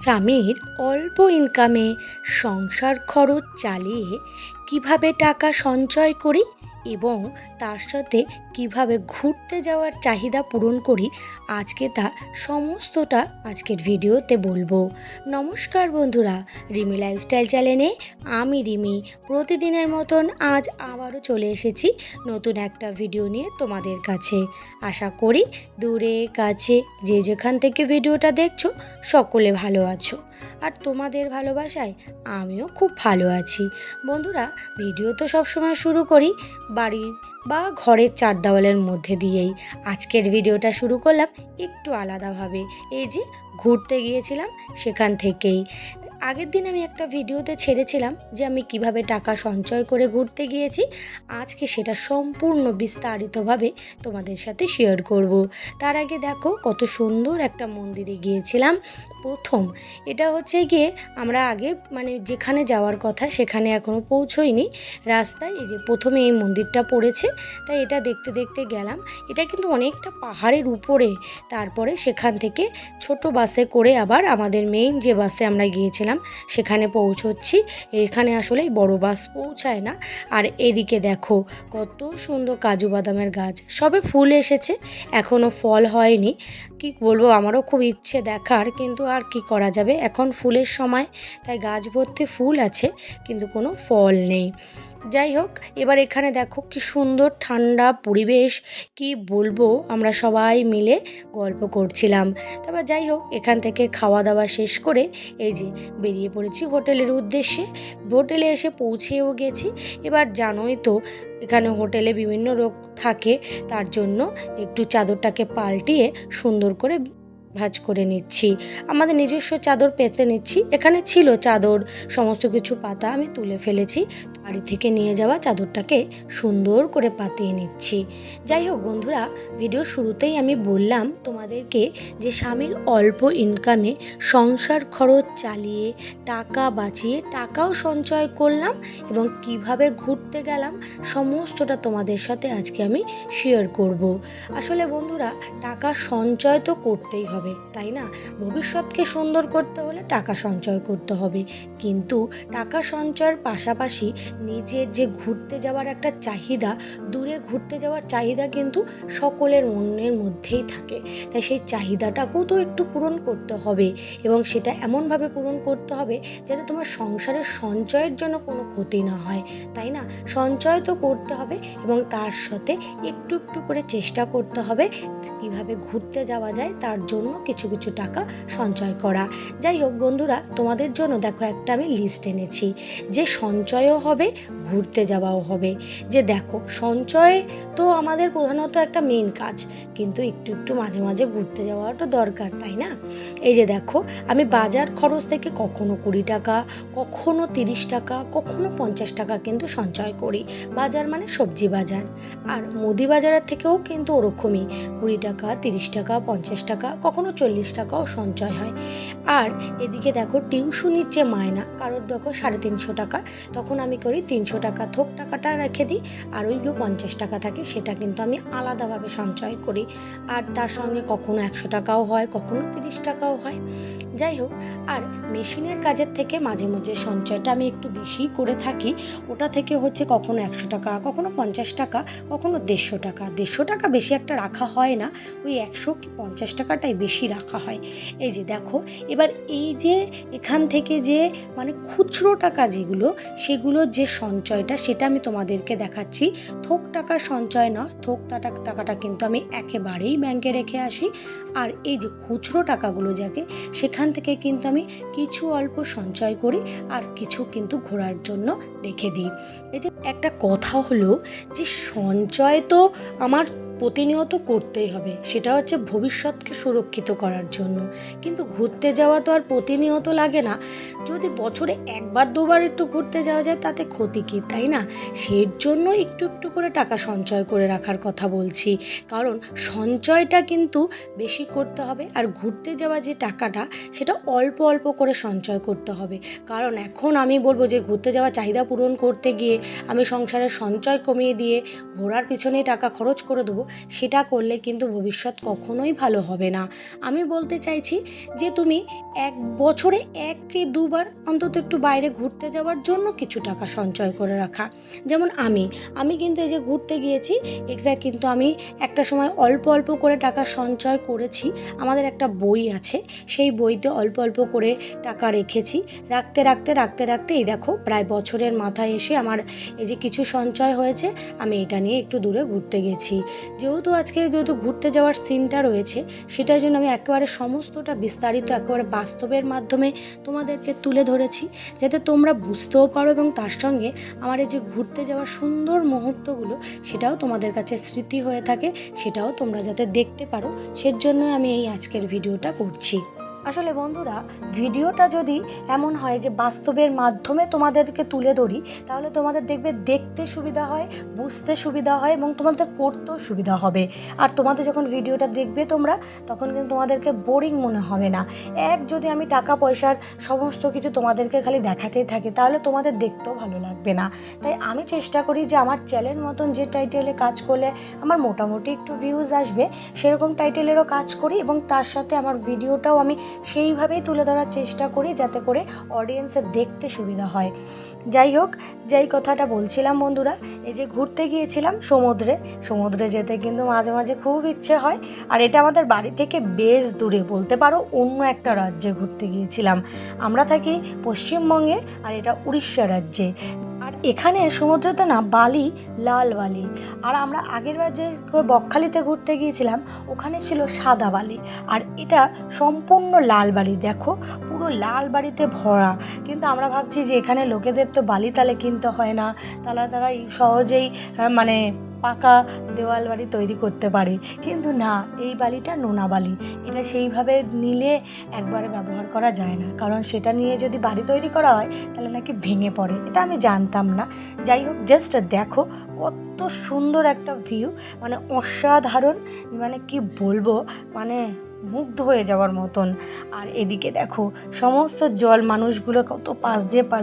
স্বামীর অল্প ইনকামে সংসার খরচ চালিয়ে কিভাবে টাকা সঞ্চয় করি এবং তার সাথে কিভাবে ঘুরতে যাওয়ার চাহিদা পূরণ করি, আজকে তার সমস্তটা আজকের ভিডিওতে বলবো। নমস্কার বন্ধুরা, রিমি লাইফস্টাইল চ্যানেলে আমি রিমি প্রতিদিনের মতন আজ আবারও চলে এসেছি নতুন একটা ভিডিও নিয়ে তোমাদের কাছে। আশা করি দূরে কাছে যে যেখান থেকে ভিডিওটা দেখছো সকলে ভালো আছো, আর তোমাদের ভালোবাসায় আমিও খুব ভালো আছি। বন্ধুরা, ভিডিও তো সবসময় শুরু করি বাড়ির বা ঘরের চার দেওয়ালের মধ্যে দিয়েই। আজকের ভিডিওটা শুরু করলাম একটু আলাদাভাবে। এই যে ঘুরতে গিয়েছিলাম সেখান থেকেই। আগের দিন আমি একটা ভিডিওতে ছেড়েছিলাম যে আমি কিভাবে টাকা সঞ্চয় করে ঘুরতে গিয়েছি। আজকে সেটা সম্পূর্ণ বিস্তারিতভাবে তোমাদের সাথে শেয়ার করব। তার আগে দেখো কত সুন্দর একটা মন্দিরে গিয়েছিলাম। প্রথম এটা হচ্ছে গিয়ে আমরা আগে যেখানে যাওয়ার কথা সেখানে এখনও পৌঁছোইনি। রাস্তায় এই যে প্রথমে এই মন্দিরটা পড়েছে, তাই এটা দেখতে দেখতে গেলাম। এটা কিন্তু অনেকটা পাহাড়ের উপরে। তারপরে সেখান থেকে ছোট বাসে করে আবার আমাদের মেইন যে বাসে আমরা গিয়েছিলাম সেখানে পৌঁছচ্ছি। এখানে আসলে বড় বাস পৌঁছায় না। আর এদিকে দেখো কত সুন্দর কাজু বাদামের গাছ, সবে ফুল এসেছে, এখনও ফল হয়নি। কি বলবো, আমারও খুব ইচ্ছে দেখার, কিন্তু আর কি করা যাবে, এখন ফুলের সময়, তাই গাছ ভর্তি ফুল আছে কিন্তু কোনো ফল নেই। যাই হোক, এবার এখানে দেখো কি সুন্দর ঠান্ডা পরিবেশ, কি বলবো, আমরা সবাই মিলে গল্প করছিলাম। তারপর যাই হোক, এখান থেকে খাওয়া দাওয়া শেষ করে এই যে বেরিয়ে পড়েছি হোটেলের উদ্দেশ্যে। হোটেলে এসে পৌঁছেও গেছি। এবার জানোই তো এখানে হোটেলে বিভিন্ন লোক থাকে, তার জন্য একটু চাদরটাকে পাল্টিয়ে সুন্দর করে ভাঁজ করে নিচ্ছি। আমাদের নিজস্ব চাদর পেতে নিচ্ছি। এখানে ছিল চাদর, সমস্ত কিছু পাতা আমি তুলে ফেলেছি। বাড়ি থেকে নিয়ে যাওয়া চাদরটাকে সুন্দর করে পাতিয়ে নিচ্ছি। যাই হোক বন্ধুরা, ভিডিও শুরুতেই আমি বললাম তোমাদেরকে যে স্বামীর অল্প ইনকামে সংসার খরচ চালিয়ে টাকা বাঁচিয়ে টাকাও সঞ্চয় করলাম এবং কিভাবে ঘুরতে গেলাম সমস্তটা তোমাদের সাথে আজকে আমি শেয়ার করব। আসলে বন্ধুরা, টাকা সঞ্চয় তো করতেই হবে, তাই না? ভবিষ্যৎকে সুন্দর করতে হলে টাকা সঞ্চয় করতে হবে, কিন্তু টাকা সঞ্চয়ের পাশাপাশি নিজের যে ঘুরতে যাওয়ার একটা চাহিদা, দূরে ঘুরতে যাওয়ার চাহিদা কিন্তু সকলের মনের মধ্যেই থাকে। তাই সেই চাহিদাটাকেও তো একটু পূরণ করতে হবে, এবং সেটা এমনভাবে পূরণ করতে হবে যাতে তোমার সংসারের সঞ্চয়ের জন্য কোনো ক্ষতি না হয়, তাই না? সঞ্চয় তো করতে হবে এবং তার সাথে একটু একটু করে চেষ্টা করতে হবে কিভাবে ঘুরতে যাওয়া যায়, তার জন্য কিছু কিছু টাকা সঞ্চয় করা। যাই হোক বন্ধুরা, তোমাদের জন্য দেখো একটা আমি লিস্ট এনেছি, যে সঞ্চয়ও হবে ঘুরতে যাওয়াও হবে। যে দেখো, সঞ্চয় তো আমাদের প্রধানত একটা মেন কাজ, কিন্তু একটু একটু মাঝে মাঝে ঘুরতে যাওয়াটা দরকার, তাই না? এই যে দেখো, আমি বাজার খরচ থেকে কখনো 20 টাকা, কখনো 30 টাকা, কখনো 50 টাকা কিন্তু সঞ্চয় করি। বাজার মানে সবজি বাজার। আর মুদি বাজারের থেকেও কিন্তু ওরকমই 20 টাকা, 30 টাকা, 50 টাকা, কখনো 40 টাকাও সঞ্চয় হয়। আর এদিকে দেখো, টিউশনির যে মায়না, কারোর দেখো 350 টাকা, তখন আমি করি 300 টাকা থোক টাকাটা রেখে দিই, আর ওই যে 50 টাকা থাকে সেটা কিন্তু আমি আলাদাভাবে সঞ্চয় করি। আর তার সঙ্গে কখনো 100 টাকাও হয়, কখনো 30 টাকাও হয়। যাই হোক, আর মেশিনের কাজের থেকে মাঝে মাঝে সঞ্চয়টা আমি একটু বেশি করে থাকি। ওটা থেকে হচ্ছে কখনো 100 টাকা, কখনো 50 টাকা, কখনো 150 টাকা। 150 টাকা বেশি একটা রাখা হয় না, ওই 100 কি 50 টাকাটাই বেশি রাখা হয়। এই যে দেখো, এবার এই যে এখান থেকে যে খুচরো টাকা যেগুলো, সেগুলোর যে সঞ্চয়টা সেটা আমি তোমাদেরকে দেখাচ্ছি। থোক টাকার সঞ্চয় না, থোক টাকাটা কিন্তু আমি একেবারেই ব্যাংকে রেখে আসি। আর এই যে খুচরো টাকাগুলো যাকে, সেখান থেকে কিন্তু আমি কিছু অল্প সঞ্চয় করি, আর কিছু কিন্তু ঘোরার জন্য রেখে দিই। এই যে একটা কথা হলো যে সঞ্চয় তো আমার প্রতিনিয়ত করতেই হবে, সেটা হচ্ছে ভবিষ্যৎকে সুরক্ষিত করার জন্য। কিন্তু ঘুরতে যাওয়া তো আর প্রতিনিয়ত লাগে না। যদি বছরে একবার দুবার একটু ঘুরতে যাওয়া যায় তাতে ক্ষতি কী, তাই না? সেই জন্য একটু একটু করে টাকা সঞ্চয় করে রাখার কথা বলছি। কারণ সঞ্চয়টা কিন্তু বেশি করতে হবে, আর ঘুরতে যাওয়া যে টাকাটা সেটা অল্প অল্প করে সঞ্চয় করতে হবে। কারণ এখন আমি বলবো যে ঘুরতে যাওয়া চাহিদা পূরণ করতে গিয়ে আমি সংসারের সঞ্চয় কমিয়ে দিয়ে ঘোরার পিছনেই টাকা খরচ করে দেবো, সেটা করলে কিন্তু ভবিষ্যৎ কখনোই ভালো হবে না। আমি বলতে চাইছি যে তুমি এক বছরে 1 কি 2 বার অন্তত একটু বাইরে ঘুরতে যাওয়ার জন্য কিছু টাকা সঞ্চয় করে রাখা। যেমন আমি কিন্তু এই যে ঘুরতে গিয়েছি, এটা কিন্তু আমি একটা সময় অল্প অল্প করে টাকা সঞ্চয় করেছি। আমাদের একটা বই আছে, সেই বইতে অল্প অল্প করে টাকা রেখেছি। রাখতে এই দেখো প্রায় বছরের মাথায় এসে আমার এই যে কিছু সঞ্চয় হয়েছে, আমি এটা নিয়ে একটু দূরে ঘুরতে গেছি। যেহেতু ঘুরতে যাওয়ার সিনটা রয়েছে, সেটার জন্য আমি একেবারে সমস্তটা বিস্তারিত একেবারে বাস্তবের মাধ্যমে তোমাদেরকে তুলে ধরেছি, যাতে তোমরা বুঝতেও পারো এবং তার সঙ্গে আমার এই যে ঘুরতে যাওয়ার সুন্দর মুহূর্তগুলো সেটাও তোমাদের কাছে স্মৃতি হয়ে থাকে, সেটাও তোমরা যাতে দেখতে পারো, সেজন্য আমি এই আজকের ভিডিওটা করছি। আসলে বন্ধুরা, ভিডিওটা যদি এমন হয় যে বাস্তবের মাধ্যমে তোমাদেরকে তুলে ধরি, তাহলে তোমাদের দেখবে দেখতে সুবিধা হয়, বুঝতে সুবিধা হয় এবং তোমাদের করতেও সুবিধা হবে। আর তোমাদের যখন ভিডিওটা দেখবে তোমরা, তখন কিন্তু তোমাদেরকে বোরিং মনে হবে না। যদি আমি টাকা পয়সার সমস্ত কিছু তোমাদেরকে খালি দেখাতেই থাকি, তাহলে তোমাদের দেখতেও ভালো লাগবে না। তাই আমি চেষ্টা করি যে আমার চ্যানেল মতন যে টাইটেলে কাজ করলে আমার মোটামুটি একটু ভিউজ আসবে, সেরকম টাইটেলেরও কাজ করি এবং তার সাথে আমার ভিডিওটাও আমি সেইভাবেই তুলে ধরার চেষ্টা করি, যাতে করে অডিয়েন্সের দেখতে সুবিধা হয়। যাই হোক, যেই কথাটা বলছিলাম বন্ধুরা, এই যে ঘুরতে গিয়েছিলাম সমুদ্রে যেতে কিন্তু মাঝে মাঝে খুব ইচ্ছে হয়। আর এটা আমাদের বাড়ি থেকে বেশ দূরে, বলতে পারো অন্য একটা রাজ্যে ঘুরতে গিয়েছিলাম। আমরা থাকি পশ্চিমবঙ্গে আর এটা উড়িষ্যা রাজ্যে। আর এখানে সমুদ্রতে না বালি, লাল বালি। আর আমরা আগের বার যে বকখালিতে ঘুরতে গিয়েছিলাম, ওখানে ছিল সাদা বালি, আর এটা সম্পূর্ণ লাল বালি। দেখো পুরো লাল বালিতে ভরা। কিন্তু আমরা ভাবছি যে এখানে লোকেদের তো বালি তালে কিনতে হয় না, তারা সহজেই মানে পাকা দেওয়াল বাড়ি তৈরি করতে পারে। কিন্তু না, এই বালিটা নোনা বালি। এটা সেইভাবে নিলে একবারে ব্যবহার করা যায় না, কারণ সেটা নিয়ে যদি বাড়ি তৈরি করা হয় তাহলে নাকি ভেঙে পড়ে। এটা আমি জানতাম না। যাই হোক, জাস্ট দেখো কত সুন্দর একটা ভিউ, মানে অসাধারণ, মানে কি বলবো, মানে মুগ্ধ হয়ে যাওয়ার মতন। আর এদিকে দেখো সমস্ত জল, মানুষগুলো কত পাশ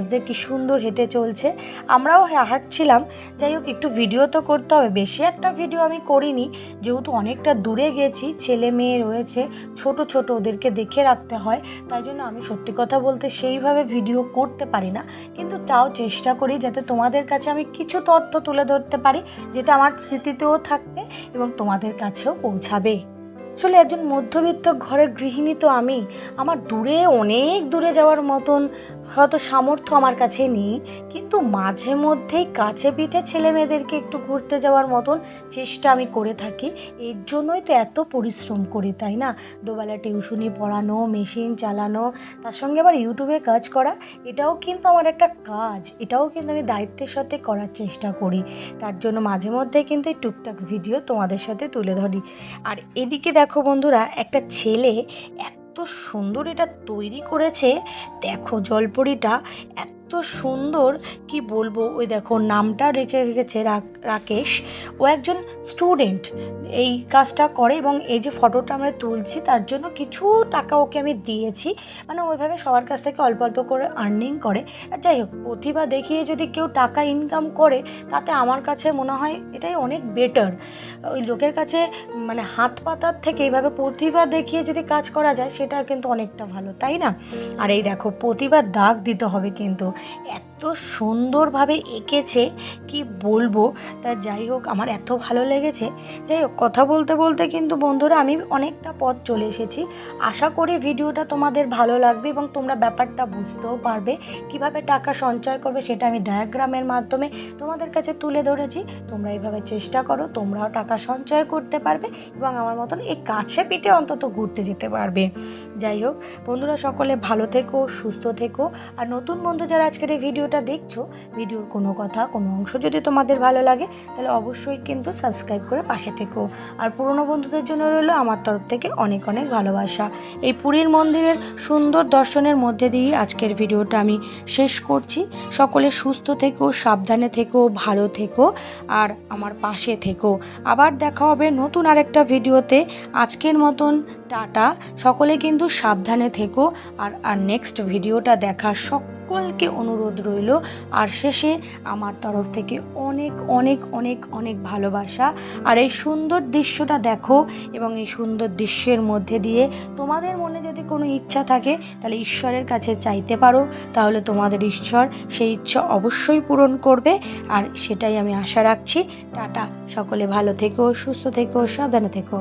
দিয়ে কি সুন্দর হেঁটে চলছে, আমরাও হাঁটছিলাম। যাই হোক, একটু ভিডিও তো করতে হবে, বেশি একটা ভিডিও আমি করিনি, যেহেতু অনেকটা দূরে গেছি, ছেলে মেয়ে রয়েছে ছোট, ওদেরকে দেখে রাখতে হয়। তাই জন্য আমি সত্যি কথা বলতে সেইভাবে ভিডিও করতে পারি না, কিন্তু তাও চেষ্টা করি যাতে তোমাদের কাছে আমি কিছু তথ্য তুলে ধরতে পারি, যেটা আমার স্মৃতিতেও থাকবে এবং তোমাদের কাছেও পৌঁছাবে। আসলে একজন মধ্যবিত্ত ঘরের গৃহিণী তো আমার অনেক দূরে যাওয়ার মতন হয়তো সামর্থ্য আমার কাছে নেই, কিন্তু মাঝে মধ্যেই কাছে পিঠে ছেলে মেয়েদেরকে একটু ঘুরতে যাওয়ার মতন চেষ্টা আমি করে থাকি। এর জন্যই তো এত পরিশ্রম করি, তাই না? দুবেলা টিউশনি পড়ানো, মেশিন চালানো, তার সঙ্গে আবার ইউটিউবে কাজ করা, এটাও কিন্তু আমার একটা কাজ, এটাও কিন্তু আমি দায়িত্বের সাথে করার চেষ্টা করি। তার জন্য মাঝে মধ্যে কিন্তু এই টুকটাক ভিডিও তোমাদের সাথে তুলে ধরি। আর এদিকে দেখো বন্ধুরা, একটা ছেলে এত সুন্দর এটা তৈরি করেছে, দেখো জলপরীটা এত সুন্দর, কি বলবো। ওই দেখো নামটা রেখে রেখেছে রাকেশ, ও একজন স্টুডেন্ট এই কাজটা করে, এবং এই যে ফটোটা আমরা তুলছি তার জন্য কিছু টাকা ওকে আমি দিয়েছি, মানে ওইভাবে সবার কাছ থেকে অল্প অল্প করে আর্নিং করে। আর যাই হোক, প্রতিভা দেখিয়ে যদি কেউ টাকা ইনকাম করে, তাতে আমার কাছে মনে হয় এটাই অনেক বেটার। ওই লোকের কাছে মানে হাত পাতার থেকে এইভাবে প্রতিভা দেখিয়ে যদি কাজ করা যায়, সেটা কিন্তু অনেকটা ভালো, তাই না? আর এই দেখো প্রতিভার দাগ দিতে হবে, কিন্তু এত সুন্দরভাবে এঁকেছে, কি বলবো। তা যাই হোক, আমার এত ভালো লেগেছে। যাই হোক, কথা বলতে বলতে কিন্তু বন্ধুরা আমি অনেকটা পথ চলে এসেছি। আশা করি ভিডিওটা তোমাদের ভালো লাগবে এবং তোমরা ব্যাপারটা বুঝতেও পারবে, কিভাবে টাকা সঞ্চয় করবে সেটা আমি ডায়াগ্রামের মাধ্যমে তোমাদের কাছে তুলে ধরেছি। তোমরা এইভাবে চেষ্টা করো, তোমরাও টাকা সঞ্চয় করতে পারবে এবং আমার মতন এই কাছে পিঠে অন্তত ঘুরতে যেতে পারবে। যাই হোক বন্ধুরা, সকলে ভালো থেকো, সুস্থ থেকো। আর নতুন বন্ধু যারা আজকের এই ভিডিওটা দেখছো, ভিডিওর কোনো অংশ যদি তোমাদের ভালো লাগে, তাহলে অবশ্যই কিন্তু সাবস্ক্রাইব করে পাশে থেকো। আর পুরনো বন্ধুদের জন্য রইলো আমার তরফ থেকে অনেক অনেক ভালোবাসা। এই পুরীর মন্দিরের সুন্দর দর্শনের মধ্যে দিয়ে আজকের ভিডিওটা আমি শেষ করছি। সকলে সুস্থ থেকো, সাবধানে থেকো, ভালো থেকো আর আমার পাশে থেকো। আবার দেখা হবে নতুন আরেকটা ভিডিওতে। আজকের মতন টাটা, সকলে কিন্তু সাবধানে থেকো। আর নেক্সট ভিডিওটা দেখার সকলকে অনুরোধ রইল। আর শেষে আমার তরফ থেকে অনেক অনেক অনেক অনেক ভালোবাসা। আর এই সুন্দর দৃশ্যটা দেখো, এবং এই সুন্দর দৃশ্যের মধ্যে দিয়ে তোমাদের মনে যদি কোনো ইচ্ছা থাকে তাহলে ঈশ্বরের কাছে চাইতে পারো, তাহলে তোমাদের ঈশ্বর সেই ইচ্ছা অবশ্যই পূরণ করবে। আর সেটাই আমি আশা রাখছি। টাটা, সকলে ভালো থেকো, সুস্থ থেকো, সাবধানে থেকো।